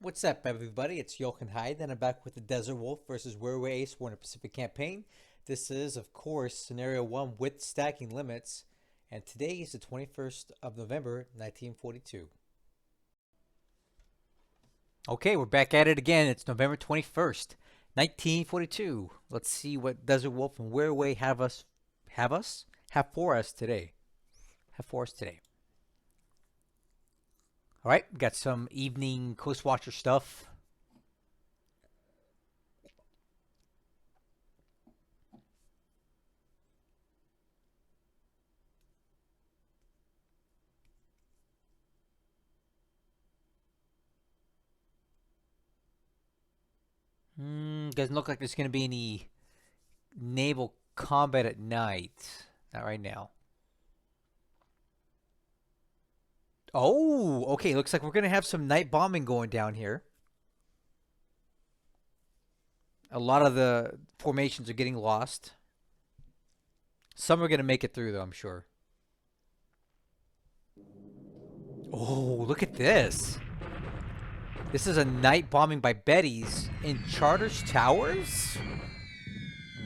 What's up, everybody? It's Jochen Hyde, and I'm back with the Desert Wolf versus Wirraway Ace War in a Pacific campaign. This is, of course, Scenario 1 with stacking limits, and today is the 21st of November, 1942. Okay, we're back at it again. It's November 21st, 1942. Let's see what Desert Wolf and Wirraway have for us today. All right, we got some evening Coast Watcher stuff. Doesn't look like there's going to be any naval combat at night. Not right now. Oh, okay. Looks like we're going to have some night bombing going down here. A lot of the formations are getting lost. Some are going to make it through, though, I'm sure. Oh, look at this. This is a night bombing by Betty's in Charters Towers?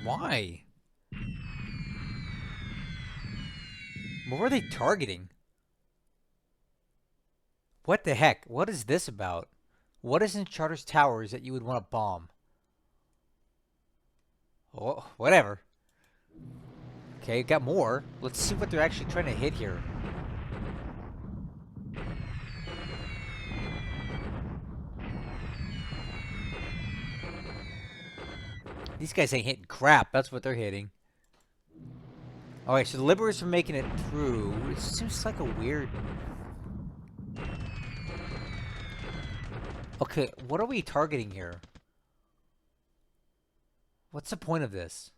Why? What were they targeting? What the heck? What is this about? What is in Charters Towers that you would want to bomb? Oh, whatever. Okay, got more. Let's see what they're actually trying to hit here. These guys ain't hitting crap. That's what they're hitting. Alright, so the Liberators are making it through. It seems like a weird... Okay, what are we targeting here? What's the point of this?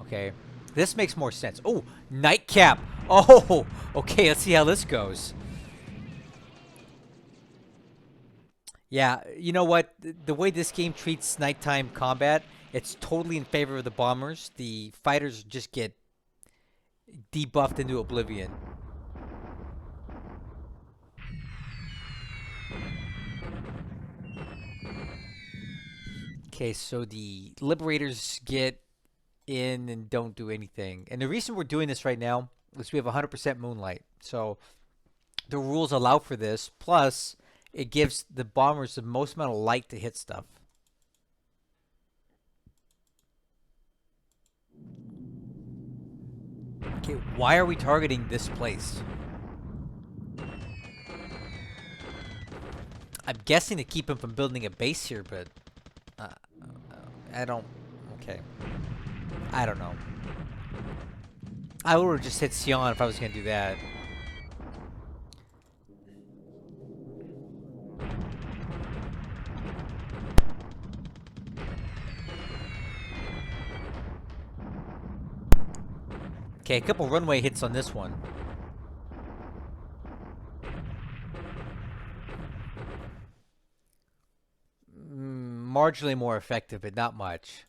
Okay, this makes more sense. Oh, Nightcap! Oh, okay, let's see how this goes. Yeah, you know what? The way this game treats nighttime combat, it's totally in favor of the bombers. The fighters just get debuffed into oblivion. Okay, so the Liberators get in and don't do anything. And the reason we're doing this right now is we have 100% moonlight. So the rules allow for this. Plus, it gives the bombers the most amount of light to hit stuff. Okay, why are we targeting this place? I'm guessing to keep him from building a base here, but uh, I don't. Okay, I don't know. I would have just hit Sion if I was gonna do that. Okay, a couple runway hits on this one. Marginally more effective, but not much.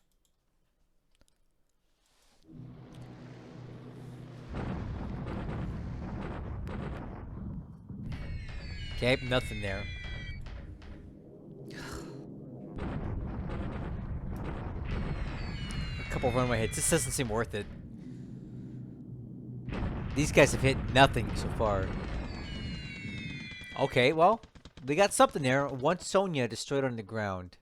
Okay, nothing there. A couple runway hits. This doesn't seem worth it. These guys have hit nothing so far. Okay, well, they got something there. One Sonya destroyed on the ground.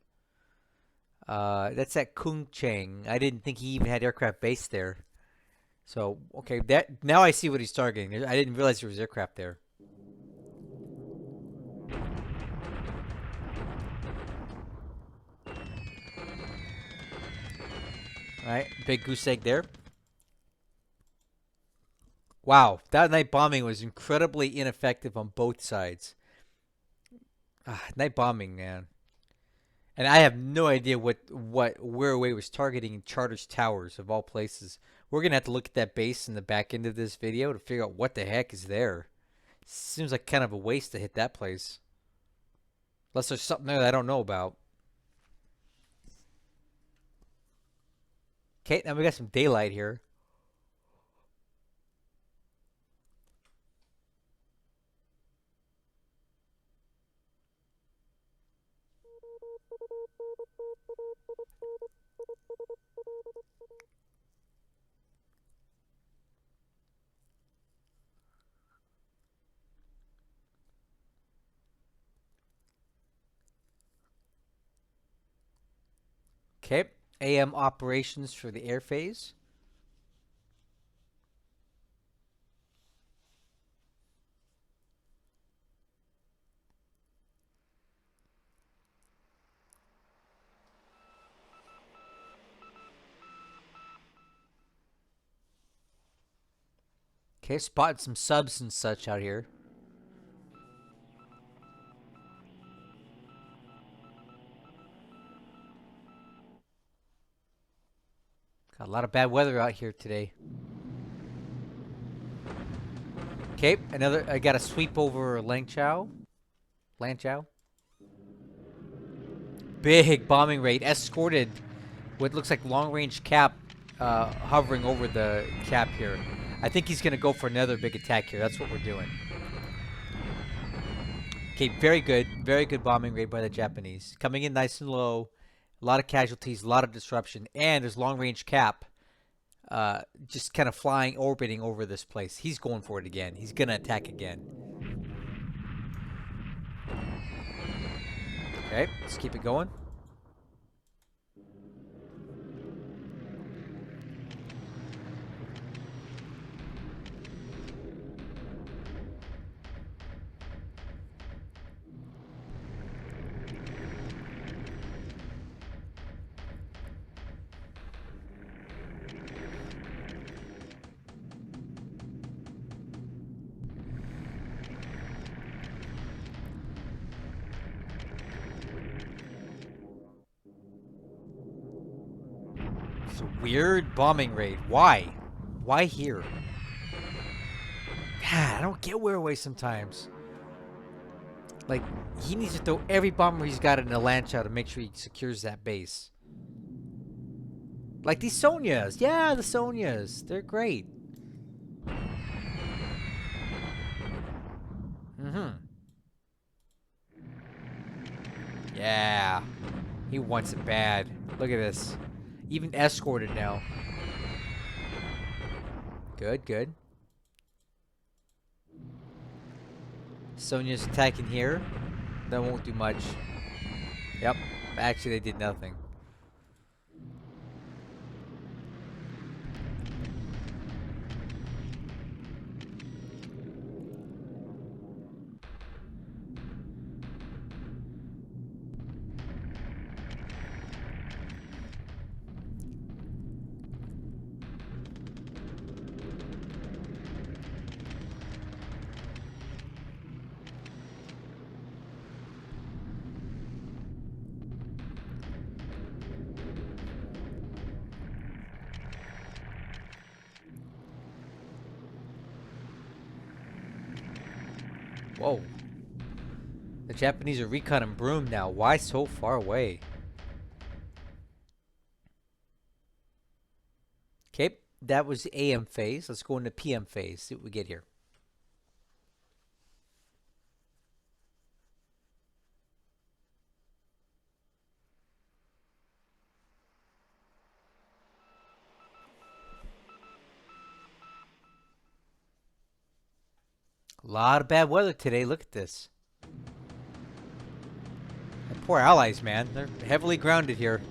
That's at Kung Chang. I didn't think he even had aircraft base there. So, okay, that now I see what he's targeting. I didn't realize there was aircraft there. Alright, big goose egg there. Wow, that night bombing was incredibly ineffective on both sides. Night bombing, man. And I have no idea what Wirraway was targeting in Charters Towers, of all places. We're going to have to look at that base in the back end of this video to figure out what the heck is there. Seems like kind of a waste to hit that place. Unless there's something there that I don't know about. Okay, now we got some daylight here. Okay. AM operations for the air phase. Okay, spotted some subs and such out here. Got a lot of bad weather out here today. Okay, I got a sweep over Lanchow. Big bombing raid, escorted what looks like long-range cap hovering over the cap here. I think he's going to go for another big attack here. That's what we're doing. Okay, very good bombing raid by the Japanese. Coming in nice and low. A lot of casualties, a lot of disruption, and there's long-range cap just kind of flying, orbiting over this place. He's going for it again. He's going to attack again. Okay, let's keep it going. It's a weird bombing raid. Why? Why here? God, I don't get Wirraway sometimes. Like, he needs to throw every bomber he's got in the Lanchow to make sure he secures that base. Like these Sonyas. Yeah, the Sonyas. They're great. Yeah. He wants it bad. Look at this. Even escorted now. Good. Sonya's attacking here. That won't do much. Yep. Actually, they did nothing. Whoa. The Japanese are reconning Broom now. Why so far away? Okay, that was the AM phase. Let's go into PM phase. See what we get here. A lot of bad weather today. Look at this. The poor allies, man. They're heavily grounded here.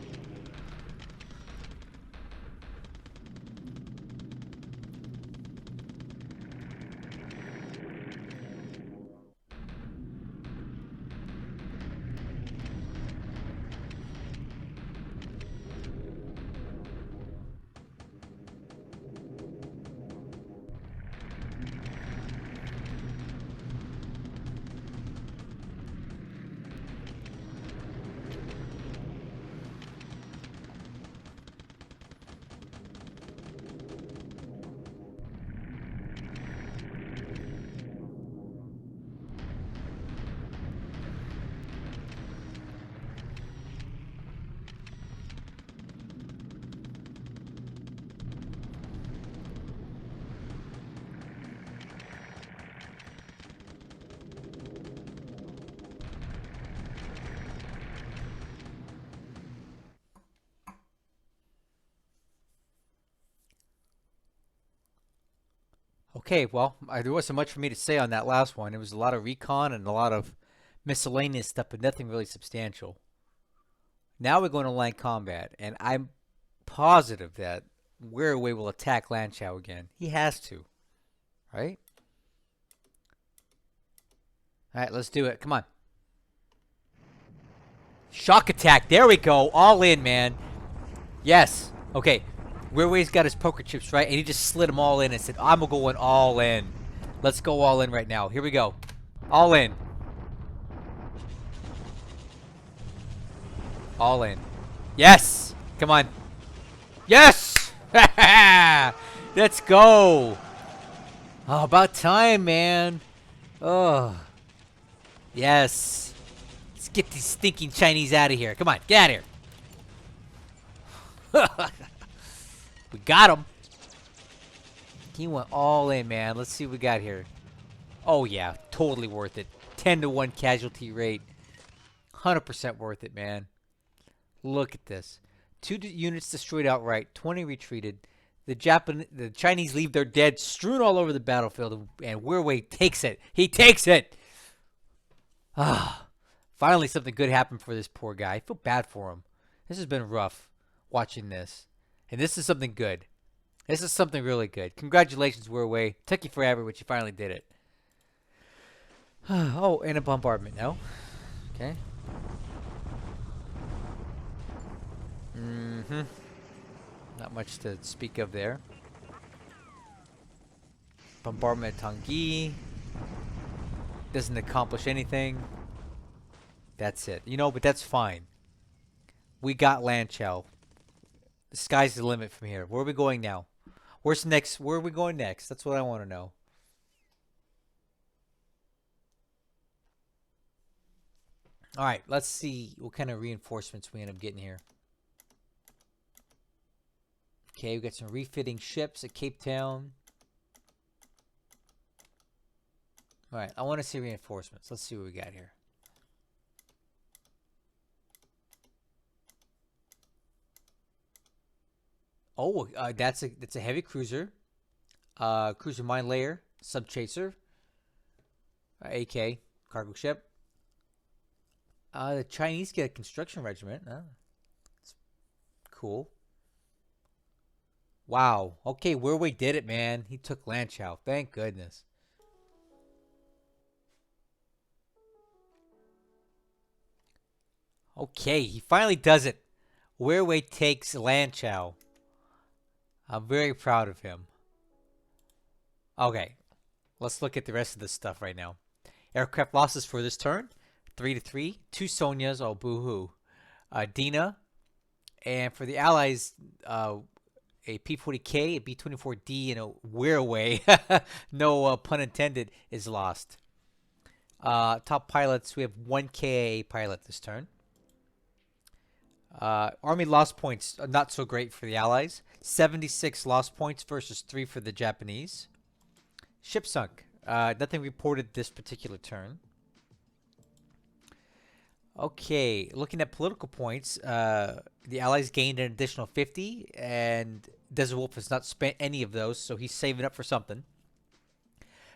Okay, well, there wasn't much for me to say on that last one. It was a lot of recon and a lot of miscellaneous stuff, but nothing really substantial. Now we're going to land combat, and I'm positive that Wirraway will attack Lanchow again. He has to, right? All right, let's do it. Come on. Shock attack. There we go. All in, man. Yes. Okay. Wirraway's got his poker chips, right? And he just slid them all in and said, I'm going all in. Let's go all in right now. Here we go. All in. All in. Yes. Come on. Yes. Let's go. Oh, about time, man. Oh. Yes. Let's get these stinking Chinese out of here. Come on. Get out of here. We got him. He went all in, man. Let's see what we got here. Oh, yeah. Totally worth it. 10-to-1 casualty rate. 100% worth it, man. Look at this. 2 units destroyed outright. 20 retreated. The Chinese leave their dead strewn all over the battlefield. And Wirraway takes it. He takes it. Ah. Finally something good happened for this poor guy. I feel bad for him. This has been rough watching this. And this is something good. This is something really good. Congratulations, Wirraway. Took you forever, but you finally did it. Oh, and a bombardment. No? Okay. Mm-hmm. Not much to speak of there. Bombardment at Tangi. Doesn't accomplish anything. That's it. You know, but that's fine. We got Lanchow. The sky's the limit from here. Where are we going now? Where's next? Where are we going next? That's what I want to know. All right, let's see what kind of reinforcements we end up getting here. Okay, we got some refitting ships at Cape Town. All right, I want to see reinforcements. Let's see what we got here. Oh, that's a heavy cruiser, cruiser mine layer, sub chaser, AK cargo ship. The Chinese get a construction regiment. It's cool. Wow. Okay, Wirraway did it, man. He took Lanchow. Thank goodness. Okay, he finally does it. Wirraway takes Lanchow. I'm very proud of him. Okay, let's look at the rest of this stuff right now. Aircraft losses for this turn: 3-3. 2 Sonyas. Oh, boo-hoo. Dina. And for the Allies, a P-40K, a B-24D, and a Wirraway, no pun intended, is lost. Top pilots, we have 1 KAA pilot this turn. Army lost points, not so great for the Allies. 76 lost points versus 3 for the Japanese. Ship sunk. Nothing reported this particular turn. Okay, looking at political points, the Allies gained an additional 50, and Desert Wolf has not spent any of those, so he's saving up for something.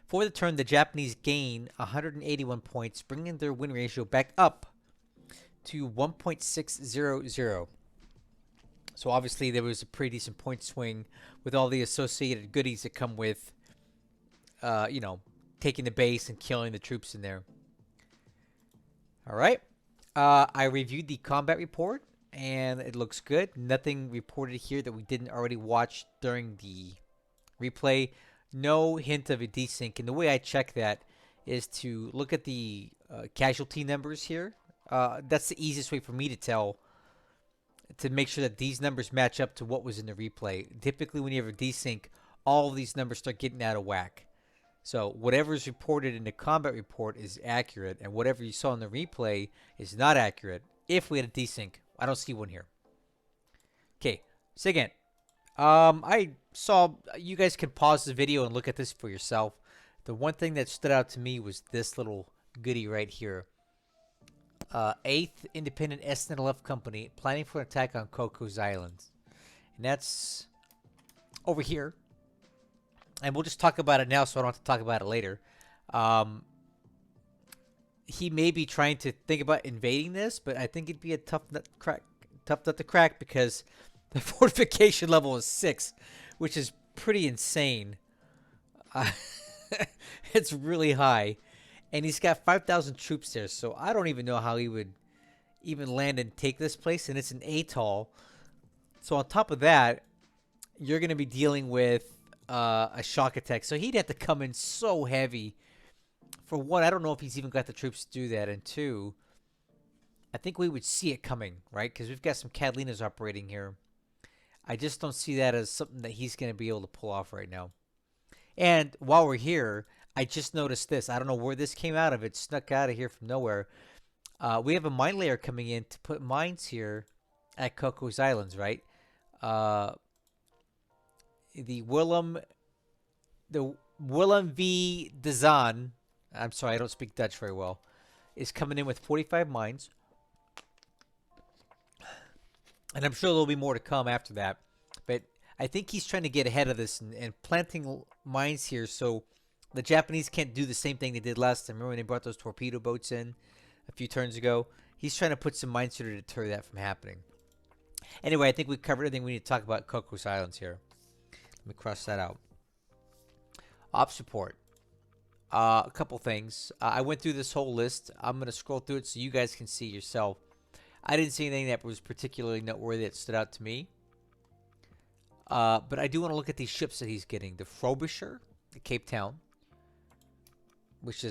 For the turn, the Japanese gain 181 points, bringing their win ratio back up to 1.600. So obviously there was a pretty decent point swing with all the associated goodies that come with, you know, taking the base and killing the troops in there. All right. I reviewed the combat report, and it looks good. Nothing reported here that we didn't already watch during the replay. No hint of a desync. And the way I check that is to look at the casualty numbers here. That's the easiest way for me to tell, to make sure that these numbers match up to what was in the replay. Typically, when you have a desync, all of these numbers start getting out of whack. So whatever is reported in the combat report is accurate, and whatever you saw in the replay is not accurate. If we had a desync, I don't see one here. Okay, so again, I saw, you guys can pause the video and look at this for yourself. The one thing that stood out to me was this little goodie right here. 8th Independent SNLF Company planning for an attack on Cocos Islands. And that's over here. and we'll just talk about it now so I don't have to talk about it later. Um, he may be trying to think about invading this, but I think it'd be a tough nut to crack because the fortification level is 6, which is pretty insane. Uh, it's really high, and he's got 5,000 troops there, so I don't even know how he would even land and take this place, and it's an atoll. So on top of that, you're going to be dealing with a shock attack, so he'd have to come in so heavy. For one, I don't know if he's even got the troops to do that, and two, I think we would see it coming, right? Because we've got some Catalinas operating here. I just don't see that as something that he's going to be able to pull off right now. And while we're here, I just noticed this. I don't know where this came out of. It snuck out of here from nowhere. We have a mine layer coming in to put mines here at Coco's Islands, right? The Willem v. Dezan, I'm sorry, I don't speak Dutch very well, is coming in with 45 mines. And I'm sure there'll be more to come after that. But I think he's trying to get ahead of this and planting mines here so the Japanese can't do the same thing they did last time. Remember when they brought those torpedo boats in a few turns ago? He's trying to put some mines here to deter that from happening. Anyway, I think we covered everything we need to talk about Coco's Islands here. Let me cross that out. Ops support. A couple things. I went through this whole list. I'm going to scroll through it so you guys can see yourself. I didn't see anything that was particularly noteworthy that stood out to me. But I do want to look at these ships that he's getting. The Frobisher, the Cape Town, which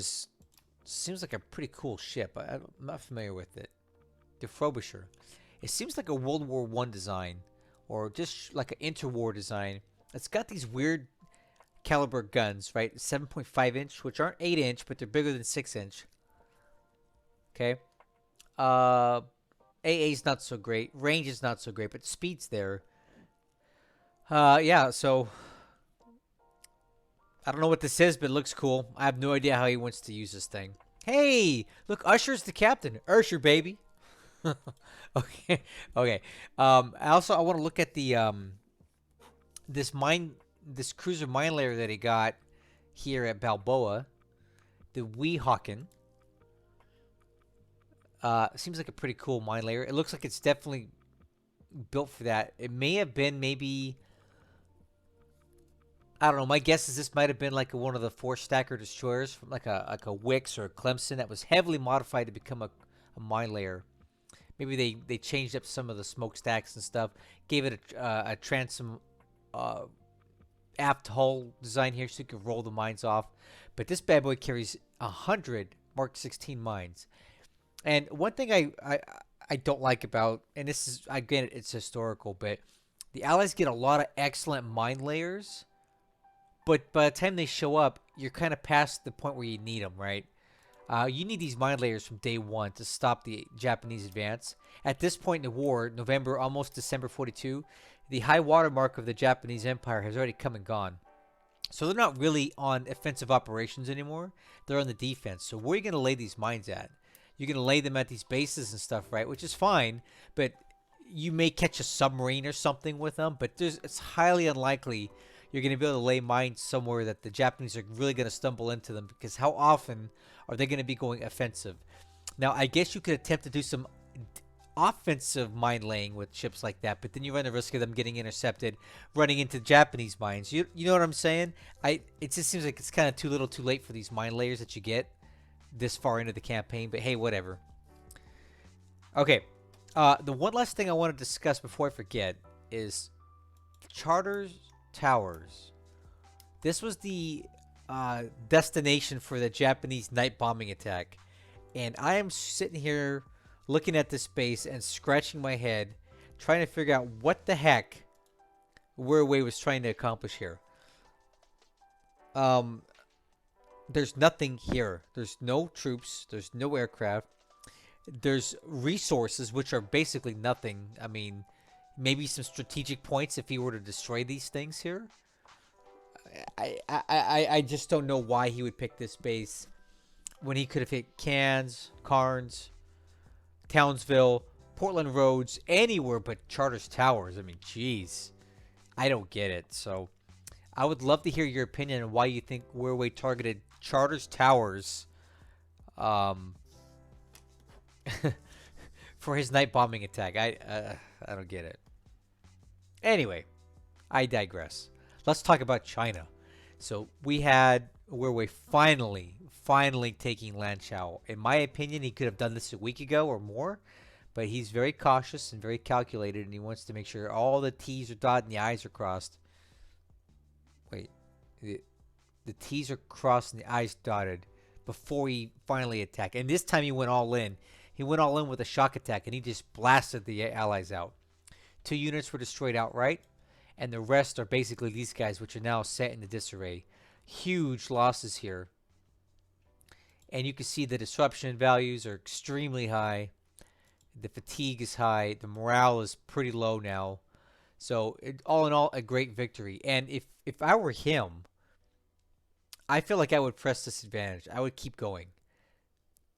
seems like a pretty cool ship. I'm not familiar with it. The Frobisher. It seems like a World War I design, or just like an interwar design. It's got these weird caliber guns, right? 7.5 inch, which aren't 8 inch, but they're bigger than 6 inch. Okay. AA's not so great. Range is not so great, but speed's there. Yeah, so I don't know what this is, but it looks cool. I have no idea how he wants to use this thing. Hey, look, Usher's the captain. Usher, baby. Okay, okay. I want to look at the this cruiser mine layer that he got here at Balboa, the Weehawken. Seems like a pretty cool mine layer. It looks like it's definitely built for that. It may have been maybe, I don't know. My guess is this might have been like one of the 4-stacker destroyers from like a Wix or a Clemson that was heavily modified to become a mine layer. Maybe they changed up some of the smokestacks and stuff, gave it a transom aft hull design here so you can roll the mines off. But this bad boy carries 100 Mark 16 mines. And one thing I don't like about, and this is, again, it's historical, but the Allies get a lot of excellent mine layers, but by the time they show up, you're kind of past the point where you need them, right? You need these mine layers from day one to stop the Japanese advance. At this point in the war, November, almost December 42, the high water mark of the Japanese Empire has already come and gone. So they're not really on offensive operations anymore. They're on the defense. So where are you going to lay these mines at? You're going to lay them at these bases and stuff, right? Which is fine, but you may catch a submarine or something with them, but it's highly unlikely you're going to be able to lay mines somewhere that the Japanese are really going to stumble into them, because how often are they going to be going offensive? Now, I guess you could attempt to do some offensive mine laying with ships like that, but then you run the risk of them getting intercepted, running into Japanese mines. You know what I'm saying? It just seems like it's kind of too little too late for these mine layers that you get this far into the campaign, but hey, whatever. Okay, the one last thing I want to discuss before I forget is Charter's Towers. This was the destination for the Japanese night bombing attack, and I am sitting here looking at this base and scratching my head, trying to figure out what the heck Wirraway was trying to accomplish here. There's nothing here. There's no troops. There's no aircraft. There's resources, which are basically nothing. I mean, maybe some strategic points if he were to destroy these things here. I just don't know why he would pick this base when he could have hit Cairns, Carnes, Townsville, Portland Roads, anywhere but Charter's Towers. I mean, jeez. I don't get it. So I would love to hear your opinion on why you think Wirraway targeted Charter's towers um, for his night bombing attack. I don't get it. Anyway, I digress. Let's talk about China. So we had Wirraway finally taking Lanchow. In my opinion, he could have done this a week ago or more, but he's very cautious and very calculated, and he wants to make sure all the T's are dotted and the I's are crossed. Wait, the T's are crossed and the I's dotted before he finally attacked. And this time he went all in. He went all in with a shock attack, and he just blasted the Allies out. 2 units were destroyed outright, and the rest are basically these guys, which are now set in the disarray. Huge losses here. And you can see the disruption values are extremely high. The fatigue is high. The morale is pretty low now. So all in all, a great victory. And if I were him, I feel like I would press this advantage. I would keep going.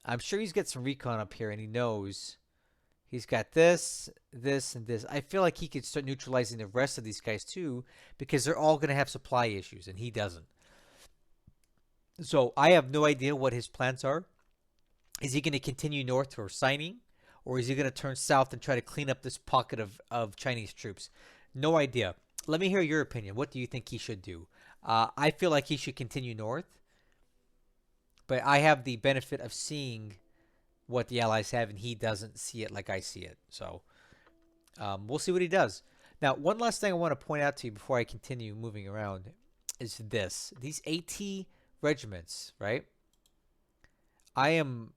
I'm sure he's got some recon up here, and he knows he's got this, this, and this. I feel like he could start neutralizing the rest of these guys too, because they're all going to have supply issues, and he doesn't. So I have no idea what his plans are. Is he going to continue north for signing, or is he going to turn south and try to clean up this pocket of Chinese troops? No idea. Let me hear your opinion. What do you think he should do? I feel like he should continue north, but I have the benefit of seeing what the Allies have, and he doesn't see it like I see it. So we'll see what he does. Now, one last thing I want to point out to you before I continue moving around is this. These AT regiments, right? I am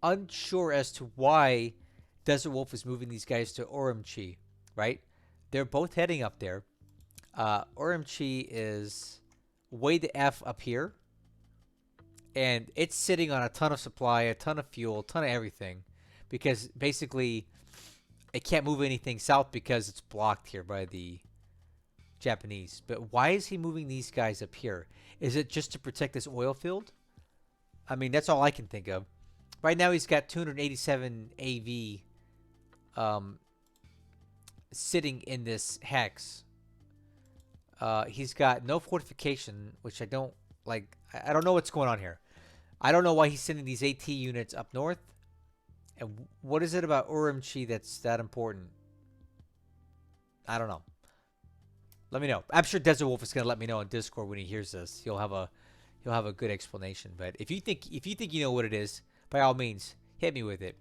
unsure as to why Desert Wolf is moving these guys to Urumqi, right? They're both heading up there. Urumqi is way the F up here. And it's sitting on a ton of supply, a ton of fuel, a ton of everything. Because basically, it can't move anything south because it's blocked here by the Japanese. But why is he moving these guys up here? Is it just to protect this oil field? I mean, that's all I can think of. Right now, he's got 287 AV sitting in this hex. He's got no fortification, which I don't like. I don't know what's going on here. I don't know why he's sending these AT units up north. And what is it about Urumqi that's that important? I don't know. Let me know. I'm sure Desert Wolf is going to let me know on Discord when he hears this. He'll have a good explanation. But if you think you know what it is, by all means, hit me with it.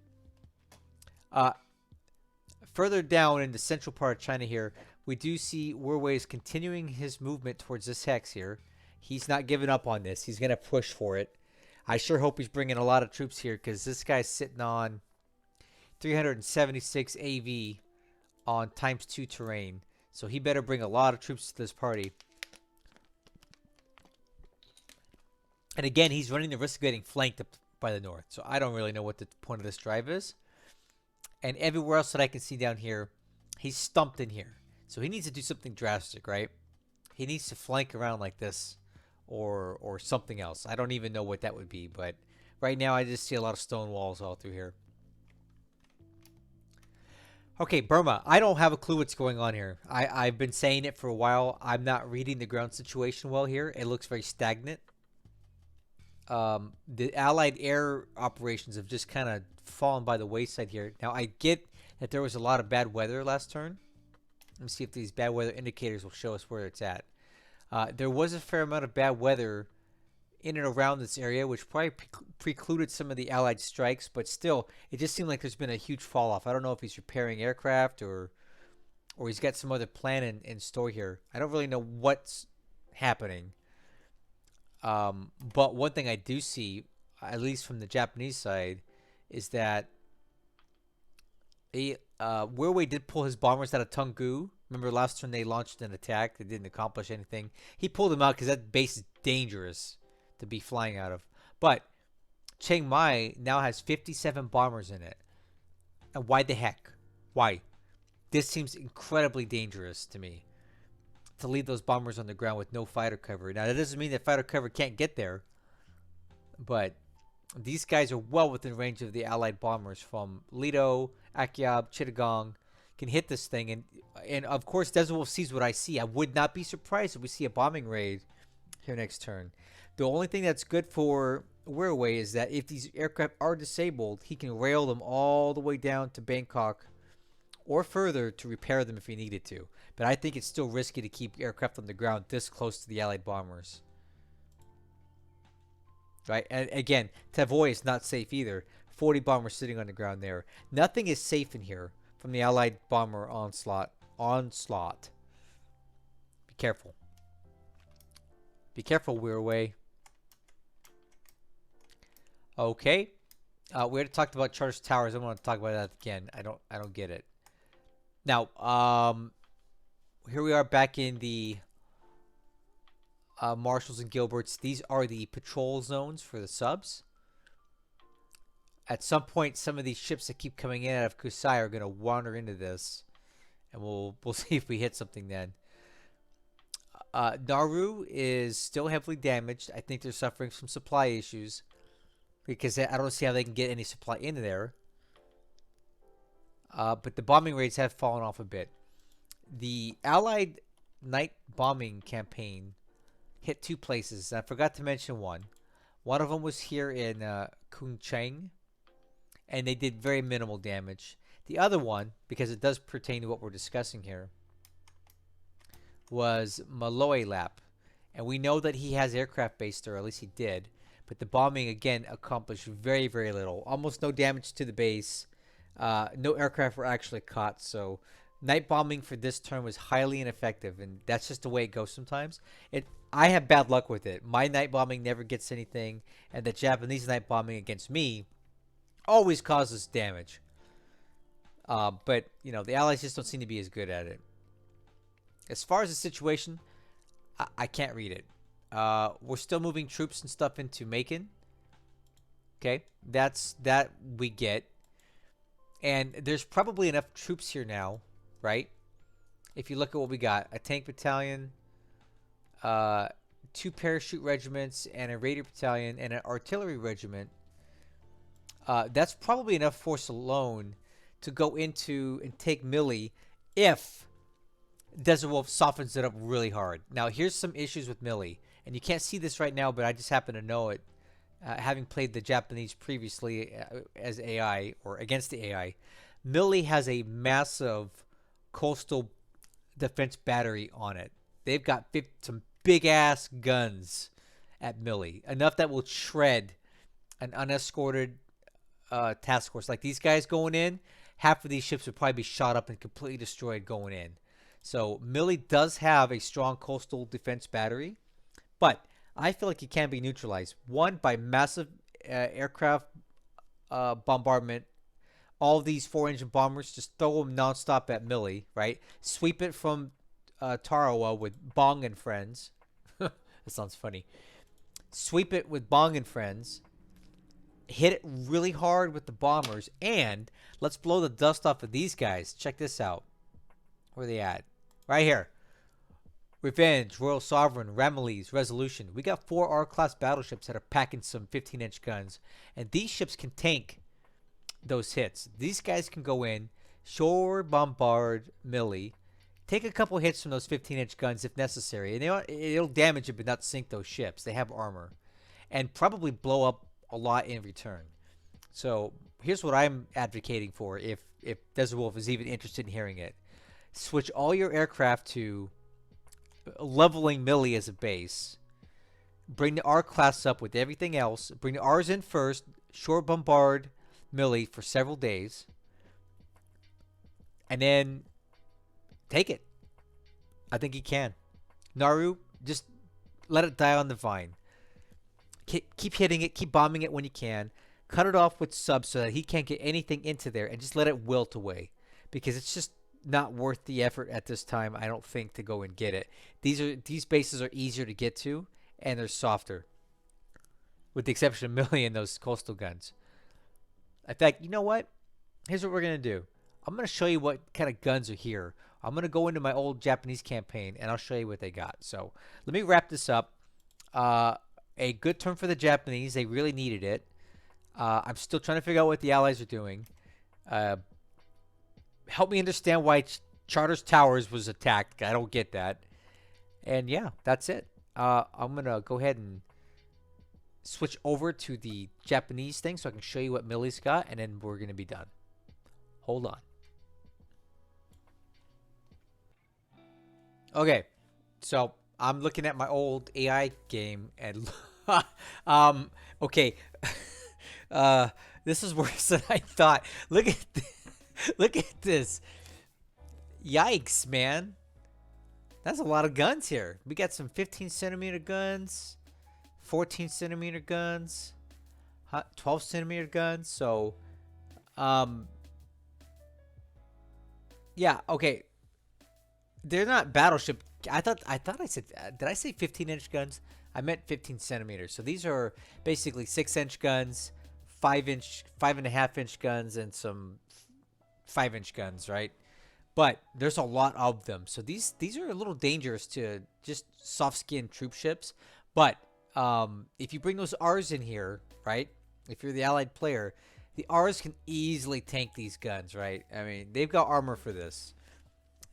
Further down in the central part of China here, we do see Wirraway is continuing his movement towards this hex here. He's not giving up on this. He's going to push for it. I sure hope he's bringing a lot of troops here, because this guy's sitting on 376 AV on ×2 terrain. So he better bring a lot of troops to this party. And again, he's running the risk of getting flanked up by the north. So I don't really know what the point of this drive is. And everywhere else that I can see down here, he's stumped in here. So he needs to do something drastic, right? He needs to flank around like this or something else. I don't even know what that would be. But right now, I just see a lot of stone walls all through here. Okay, Burma. I don't have a clue what's going on here. I've been saying it for a while. I'm not reading the ground situation well here. It looks very stagnant. The Allied air operations have just kind of fallen by the wayside here. Now, I get that there was a lot of bad weather last turn. Let me see if these bad weather indicators will show us where it's at. There was a fair amount of bad weather in and around this area, which probably precluded some of the Allied strikes, but still, it just seemed like there's been a huge fall off. I don't know if he's repairing aircraft or he's got some other plan in store here. I don't really know what's happening. But one thing I do see, at least from the Japanese side, is that Wirraway did pull his bombers out of Tunggu. Remember last turn they launched an attack. They didn't accomplish anything. He pulled them out because that base is dangerous to be flying out of. But Chiang Mai now has 57 bombers in it. And why the heck? Why? This seems incredibly dangerous to me, to leave those bombers on the ground with no fighter cover. Now, that doesn't mean that fighter cover can't get there, but these guys are well within range of the Allied bombers from Lido, Akyab, Chittagong, can hit this thing. And of course, Desert Wolf sees what I see. I would not be surprised if we see a bombing raid here next turn. The only thing that's good for Wirraway is that if these aircraft are disabled, he can rail them all the way down to Bangkok or further to repair them if he needed to. But I think it's still risky to keep aircraft on the ground this close to the Allied bombers. Right? And again, Tavoy is not safe either. 40 bombers sitting on the ground there. Nothing is safe in here from the Allied bomber onslaught. Be careful. Be careful, Wirraway. Okay. We already talked about Charters Towers. I don't want to talk about that again. I don't get it. Now, here we are back in the Marshalls and Gilberts. These are the patrol zones for the subs. At some point, some of these ships that keep coming in out of Kusai are going to wander into this, and we'll see if we hit something then. Nauru is still heavily damaged. I think they're suffering some supply issues because I don't see how they can get any supply into there. But the bombing rates have fallen off a bit. The Allied night bombing campaign hit 2 places. I forgot to mention one. One of them was here in Kuncheng, and they did very minimal damage. The other one, because it does pertain to what we're discussing here, was Maloe Lap. And we know that he has aircraft based there, or at least he did. But the bombing, again, accomplished very, very little. Almost no damage to the base. No aircraft were actually caught. So night bombing for this turn was highly ineffective. And that's just the way it goes sometimes. I have bad luck with it. My night bombing never gets anything. And the Japanese night bombing against me always causes damage. But, you know, the Allies just don't seem to be as good at it. As far as the situation, I can't read it. We're still moving troops and stuff into Macon. Okay, that we get. And there's probably enough troops here now, right? If you look at what we got, a tank battalion, 2 parachute regiments, and a raider battalion, and an artillery regiment. That's probably enough force alone to go into and take Mili if Desert Wolf softens it up really hard. Now, here's some issues with Mili. And you can't see this right now, but I just happen to know it. Having played the Japanese previously as AI, or against the AI. Mili has a massive coastal defense battery on it. They've got some big-ass guns at Mili. Enough that will shred an unescorted task force. Like these guys going in, half of these ships would probably be shot up and completely destroyed going in. So Mili does have a strong coastal defense battery, but I feel like it can be neutralized. One, by massive aircraft bombardment. All of these 4-engine bombers, just throw them nonstop at Mili, right? Sweep it from Tarawa with Bong and friends. That sounds funny. Sweep it with Bong and friends. Hit it really hard with the bombers, and let's blow the dust off of these guys. Check this out. Where are they at? Right here. Revenge, Royal Sovereign, Ramillies, Resolution. We got 4 R-class battleships that are packing some 15-inch guns. And these ships can tank those hits. These guys can go in, shore bombard Mili, take a couple hits from those 15-inch guns if necessary. And it'll damage it but not sink those ships. They have armor. And probably blow up a lot in return. So here's what I'm advocating for if Desert Wolf is even interested in hearing it. Switch all your aircraft to leveling Mili as a base. Bring the R class up with everything else. Bring the R's in first. Short bombard Mili for several days. And then take it. I think he can. Nauru, just let it die on the vine. Keep hitting it. Keep bombing it when you can. Cut it off with subs so that he can't get anything into there. And just let it wilt away. Because it's just not worth the effort at this time, I don't think, to go and get it. These bases are easier to get to, and they're softer. With the exception of Mili and those coastal guns. In fact, you know what? Here's what we're going to do. I'm going to show you what kind of guns are here. I'm going to go into my old Japanese campaign, and I'll show you what they got. So, let me wrap this up. A good turn for the Japanese. They really needed it. I'm still trying to figure out what the Allies are doing. help me understand why Charter's Towers was attacked. I don't get that. And yeah, that's it. I'm gonna go ahead and switch over to the Japanese thing so I can show you what Mili's got, and then we're gonna be done. Hold on. Okay, so I'm looking at my old AI game, and um, okay, uh, this is worse than I thought. Look at this. Yikes, man. That's a lot of guns here. We got some 15 centimeter guns, 14 centimeter guns, 12 centimeter guns. So, um, yeah, okay. They're not battleship. I thought I said, did I say 15-inch guns? I meant 15 centimeters. So these are basically 6-inch guns, 5-inch, 5.5-inch guns, and some 5-inch guns, right? But there's a lot of them. So these are a little dangerous to just soft skin troop ships. But if you bring those R's in here, right? If you're the allied player, the R's can easily tank these guns, right? I mean, they've got armor for this.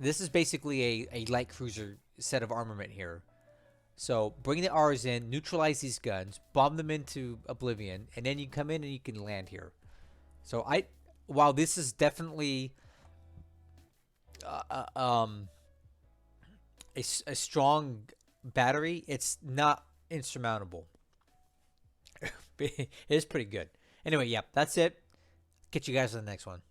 This is basically a light cruiser set of armament here. So bring the R's in, neutralize these guns, bomb them into oblivion, and then you come in and you can land here. So while this is definitely uh, uh, um, a strong battery, it's not insurmountable. It is pretty good. Anyway, yeah, that's it. Catch you guys on the next one.